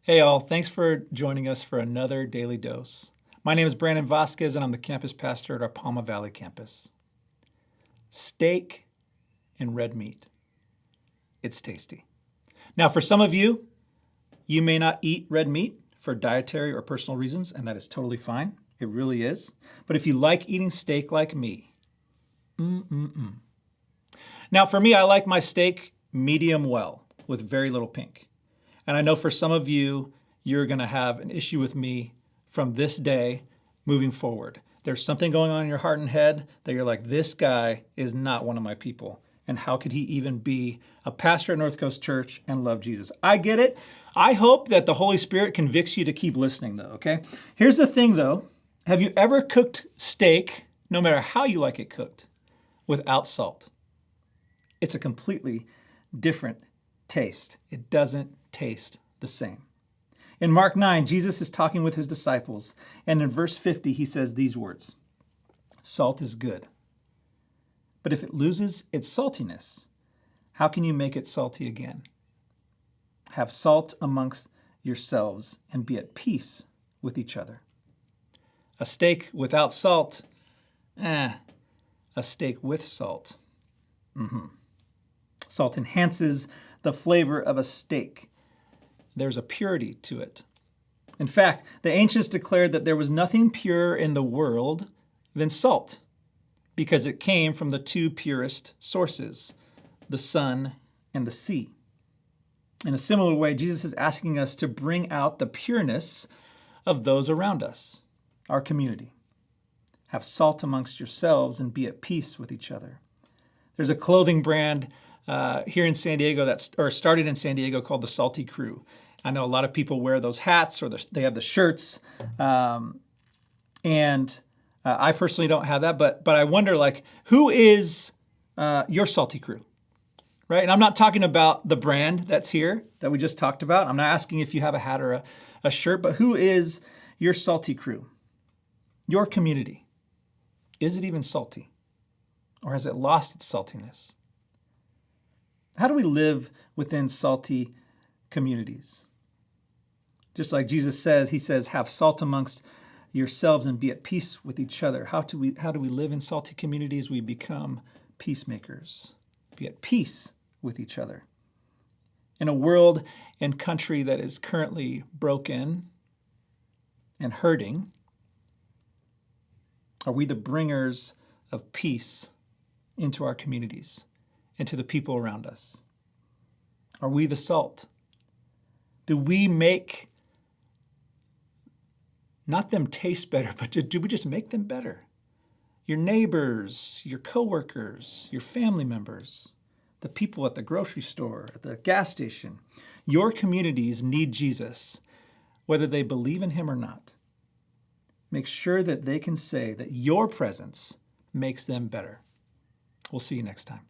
Hey all, thanks for joining us for another Daily Dose. My name is Brandon Vasquez and I'm the campus pastor at our Palma Valley campus. Steak and red meat. It's tasty. Now for some of you, you may not eat red meat for dietary or personal reasons, and that is totally fine. It really is. But if you like eating steak like me, Now for me, I like my steak medium well with very little pink. And I know for some of you, you're going to have an issue with me from this day moving forward. There's something going on in your heart and head that you're like, this guy is not one of my people. And how could he even be a pastor at North Coast Church and love Jesus? I get it. I hope that the Holy Spirit convicts you to keep listening though, okay? Here's the thing though. Have you ever cooked steak, no matter how you like it cooked, without salt? It's a completely different taste. It doesn't taste the same. In Mark 9, Jesus is talking with his disciples, and in verse 50, he says these words, "Salt is good, but if it loses its saltiness, how can you make it salty again? Have salt amongst yourselves and be at peace with each other." A steak without salt, a steak with salt. Salt enhances the flavor of a steak. There's a purity to it. In fact, the ancients declared that there was nothing purer in the world than salt, because it came from the two purest sources, the sun and the sea. In a similar way, Jesus is asking us to bring out the pureness of those around us, our community. Have salt amongst yourselves and be at peace with each other. There's a clothing brand here in San Diego started in San Diego called the Salty Crew. I know a lot of people wear those hats or they have the shirts. And I personally don't have that, but I wonder who is your Salty Crew, right? And I'm not talking about the brand that's here that we just talked about. I'm not asking if you have a hat or a shirt, but who is your Salty Crew? Your community. Is it even salty? Or has it lost its saltiness? How do we live within salty communities? Just like Jesus says, he says, have salt amongst yourselves and be at peace with each other. How do we live in salty communities? We become peacemakers. Be at peace with each other. In a world and country that is currently broken and hurting, are we the bringers of peace into our communities and to the people around us? Are we the salt? Do we make not them taste better, but do we just make them better? Your neighbors, your coworkers, your family members, the people at the grocery store, at the gas station. Your communities need Jesus, whether they believe in him or not. Make sure that they can say that your presence makes them better. We'll see you next time.